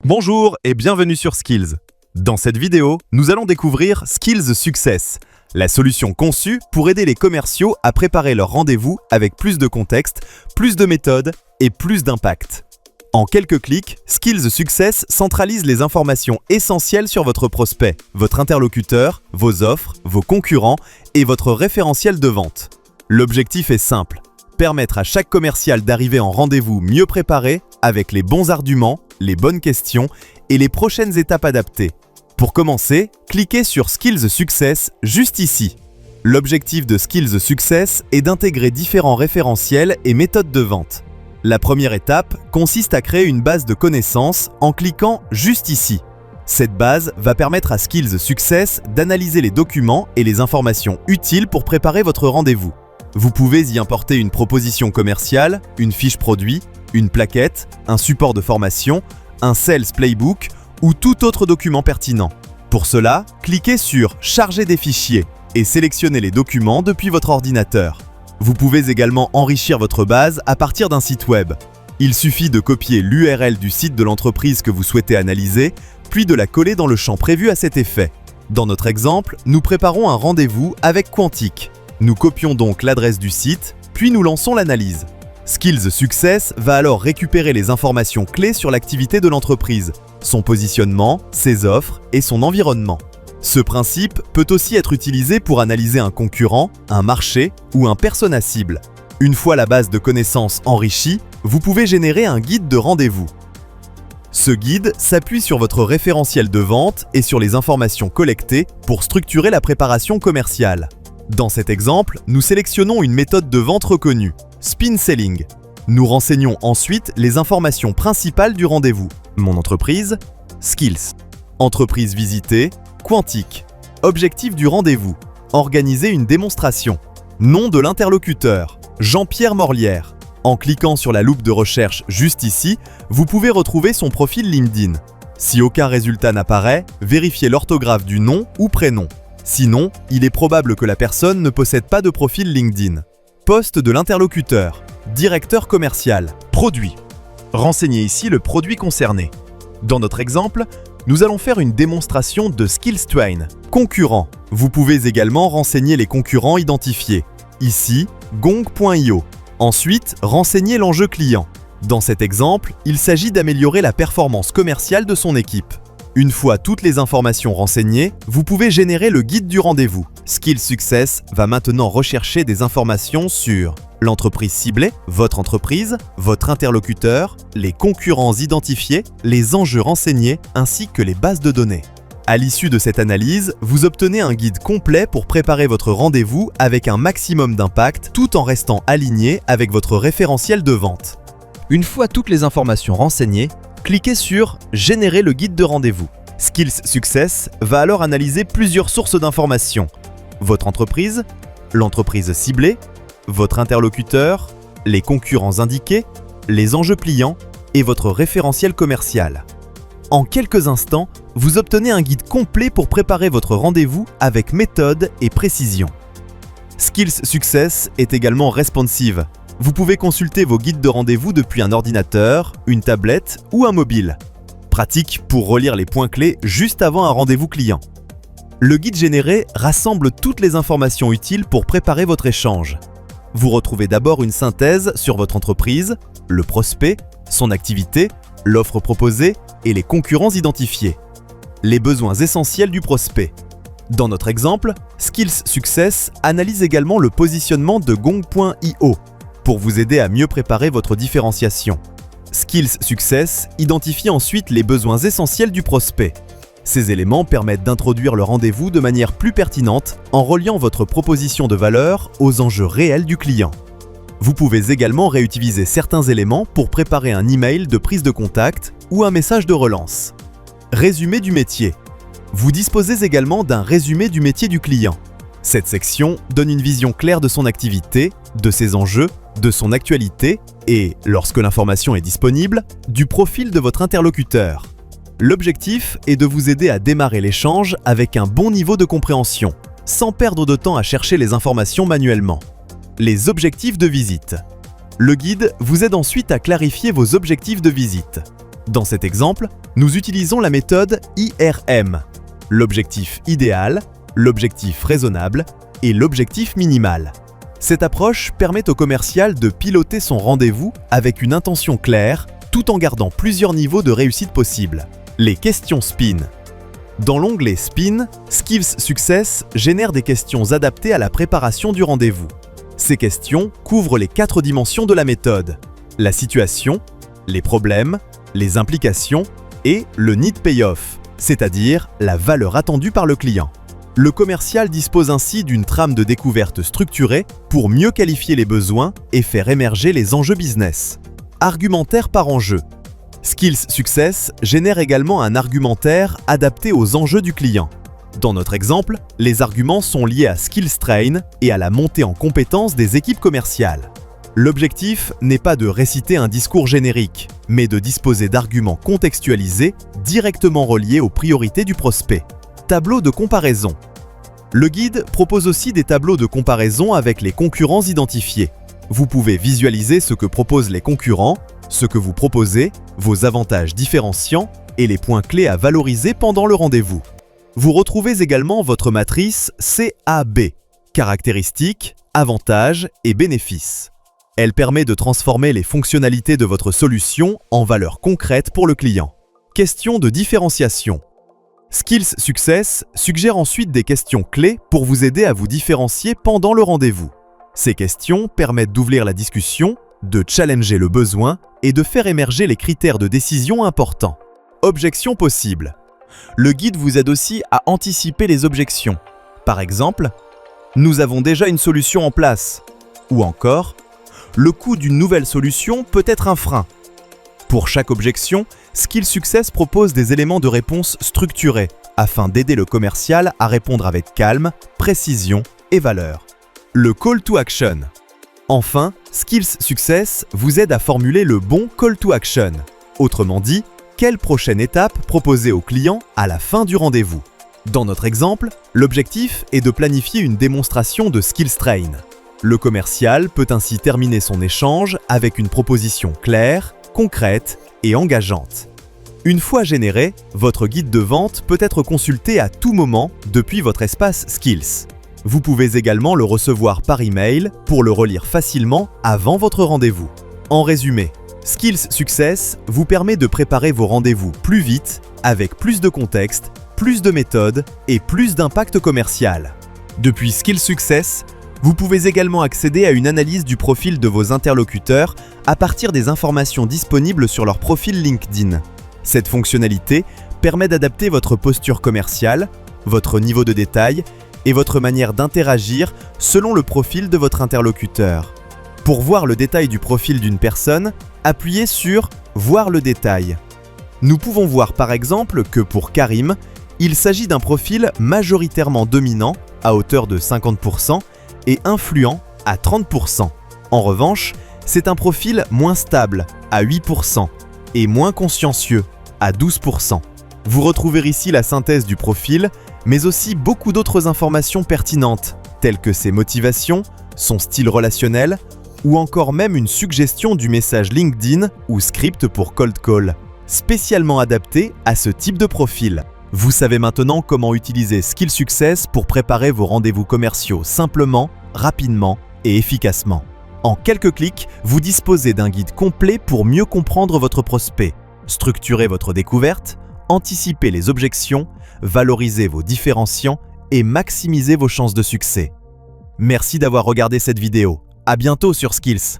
Bonjour et bienvenue sur Skills. Dans cette vidéo, nous allons découvrir Skills Success, la solution conçue pour aider les commerciaux à préparer leurs rendez-vous avec plus de contexte, plus de méthodes et plus d'impact. En quelques clics, Skills Success centralise les informations essentielles sur votre prospect, votre interlocuteur, vos offres, vos concurrents et votre référentiel de vente. L'objectif est simple, permettre à chaque commercial d'arriver en rendez-vous mieux préparé avec les bons arguments, les bonnes questions et les prochaines étapes adaptées. Pour commencer, cliquez sur Skills Success juste ici. L'objectif de Skills Success est d'intégrer différents référentiels et méthodes de vente. La première étape consiste à créer une base de connaissances en cliquant juste ici. Cette base va permettre à Skills Success d'analyser les documents et les informations utiles pour préparer votre rendez-vous. Vous pouvez y importer une proposition commerciale, une fiche produit, une plaquette, un support de formation, un Sales Playbook ou tout autre document pertinent. Pour cela, cliquez sur « Charger des fichiers » et sélectionnez les documents depuis votre ordinateur. Vous pouvez également enrichir votre base à partir d'un site web. Il suffit de copier l'URL du site de l'entreprise que vous souhaitez analyser, puis de la coller dans le champ prévu à cet effet. Dans notre exemple, nous préparons un rendez-vous avec Quantique. Nous copions donc l'adresse du site, puis nous lançons l'analyse. Skills Success va alors récupérer les informations clés sur l'activité de l'entreprise, son positionnement, ses offres et son environnement. Ce principe peut aussi être utilisé pour analyser un concurrent, un marché ou un persona cible. Une fois la base de connaissances enrichie, vous pouvez générer un guide de rendez-vous. Ce guide s'appuie sur votre référentiel de vente et sur les informations collectées pour structurer la préparation commerciale. Dans cet exemple, nous sélectionnons une méthode de vente reconnue, Spin Selling. Nous renseignons ensuite les informations principales du rendez-vous. Mon entreprise, Skills. Entreprise visitée, Quantique. Objectif du rendez-vous, organiser une démonstration. Nom de l'interlocuteur, Jean-Pierre Morlière. En cliquant sur la loupe de recherche juste ici, vous pouvez retrouver son profil LinkedIn. Si aucun résultat n'apparaît, vérifiez l'orthographe du nom ou prénom. Sinon, il est probable que la personne ne possède pas de profil LinkedIn. Poste de l'interlocuteur, directeur commercial, produit. Renseignez ici le produit concerné. Dans notre exemple, nous allons faire une démonstration de SkillsTrain, concurrent. Vous pouvez également renseigner les concurrents identifiés. Ici, Gong.io. Ensuite, renseignez l'enjeu client. Dans cet exemple, il s'agit d'améliorer la performance commerciale de son équipe. Une fois toutes les informations renseignées, vous pouvez générer le guide du rendez-vous. Skills Success va maintenant rechercher des informations sur l'entreprise ciblée, votre entreprise, votre interlocuteur, les concurrents identifiés, les enjeux renseignés ainsi que les bases de données. À l'issue de cette analyse, vous obtenez un guide complet pour préparer votre rendez-vous avec un maximum d'impact tout en restant aligné avec votre référentiel de vente. Une fois toutes les informations renseignées, cliquez sur « Générer le guide de rendez-vous ». Skills Success va alors analyser plusieurs sources d'informations. Votre entreprise, l'entreprise ciblée, votre interlocuteur, les concurrents indiqués, les enjeux clients et votre référentiel commercial. En quelques instants, vous obtenez un guide complet pour préparer votre rendez-vous avec méthode et précision. Skills Success est également responsive. Vous pouvez consulter vos guides de rendez-vous depuis un ordinateur, une tablette ou un mobile. Pratique pour relire les points clés juste avant un rendez-vous client. Le guide généré rassemble toutes les informations utiles pour préparer votre échange. Vous retrouvez d'abord une synthèse sur votre entreprise, le prospect, son activité, l'offre proposée et les concurrents identifiés. Les besoins essentiels du prospect. Dans notre exemple, Skills Success analyse également le positionnement de Gong.io pour vous aider à mieux préparer votre différenciation. Skills Success identifie ensuite les besoins essentiels du prospect. Ces éléments permettent d'introduire le rendez-vous de manière plus pertinente en reliant votre proposition de valeur aux enjeux réels du client. Vous pouvez également réutiliser certains éléments pour préparer un email de prise de contact ou un message de relance. Résumé du métier. Vous disposez également d'un résumé du métier du client. Cette section donne une vision claire de son activité, de ses enjeux, de son actualité et, lorsque l'information est disponible, du profil de votre interlocuteur. L'objectif est de vous aider à démarrer l'échange avec un bon niveau de compréhension, sans perdre de temps à chercher les informations manuellement. Les objectifs de visite. Le guide vous aide ensuite à clarifier vos objectifs de visite. Dans cet exemple, nous utilisons la méthode IRM, l'objectif idéal, l'objectif raisonnable et l'objectif minimal. Cette approche permet au commercial de piloter son rendez-vous avec une intention claire, tout en gardant plusieurs niveaux de réussite possibles. Les questions SPIN. Dans l'onglet SPIN, Skills Success génère des questions adaptées à la préparation du rendez-vous. Ces questions couvrent les 4 dimensions de la méthode: la situation, les problèmes, les implications et le need payoff, c'est-à-dire la valeur attendue par le client. Le commercial dispose ainsi d'une trame de découverte structurée pour mieux qualifier les besoins et faire émerger les enjeux business. Argumentaire par enjeu. Skills Success génère également un argumentaire adapté aux enjeux du client. Dans notre exemple, les arguments sont liés à Skills Train et à la montée en compétences des équipes commerciales. L'objectif n'est pas de réciter un discours générique, mais de disposer d'arguments contextualisés directement reliés aux priorités du prospect. Tableau de comparaison. Le guide propose aussi des tableaux de comparaison avec les concurrents identifiés. Vous pouvez visualiser ce que proposent les concurrents, ce que vous proposez, vos avantages différenciants et les points clés à valoriser pendant le rendez-vous. Vous retrouvez également votre matrice CAB, caractéristiques, avantages et bénéfices. Elle permet de transformer les fonctionnalités de votre solution en valeurs concrètes pour le client. Question de différenciation. Skills Success suggère ensuite des questions clés pour vous aider à vous différencier pendant le rendez-vous. Ces questions permettent d'ouvrir la discussion, de challenger le besoin et de faire émerger les critères de décision importants. Objections possibles. Le guide vous aide aussi à anticiper les objections. Par exemple, « Nous avons déjà une solution en place » ou encore « Le coût d'une nouvelle solution peut être un frein ». Pour chaque objection, Skills Success propose des éléments de réponse structurés afin d'aider le commercial à répondre avec calme, précision et valeur. Le call to action. Enfin, Skills Success vous aide à formuler le bon call to action. Autrement dit, quelle prochaine étape proposer au client à la fin du rendez-vous. Dans notre exemple, l'objectif est de planifier une démonstration de Skills Train. Le commercial peut ainsi terminer son échange avec une proposition claire, concrète et engageante. Une fois généré, votre guide de vente peut être consulté à tout moment depuis votre espace Skills. Vous pouvez également le recevoir par email pour le relire facilement avant votre rendez-vous. En résumé, Skills Success vous permet de préparer vos rendez-vous plus vite, avec plus de contexte, plus de méthodes et plus d'impact commercial. Depuis Skills Success, vous pouvez également accéder à une analyse du profil de vos interlocuteurs à partir des informations disponibles sur leur profil LinkedIn. Cette fonctionnalité permet d'adapter votre posture commerciale, votre niveau de détail et votre manière d'interagir selon le profil de votre interlocuteur. Pour voir le détail du profil d'une personne, appuyez sur « Voir le détail ». Nous pouvons voir par exemple que pour Karim, il s'agit d'un profil majoritairement dominant à hauteur de 50% et influent à 30%. En revanche, c'est un profil moins stable à 8% et moins consciencieux à 12%. Vous retrouvez ici la synthèse du profil, mais aussi beaucoup d'autres informations pertinentes, telles que ses motivations, son style relationnel, ou encore même une suggestion du message LinkedIn ou script pour cold call, spécialement adapté à ce type de profil. Vous savez maintenant comment utiliser Skills Success pour préparer vos rendez-vous commerciaux simplement, rapidement et efficacement. En quelques clics, vous disposez d'un guide complet pour mieux comprendre votre prospect, structurer votre découverte, anticiper les objections, valoriser vos différenciants et maximiser vos chances de succès. Merci d'avoir regardé cette vidéo. À bientôt sur Skills.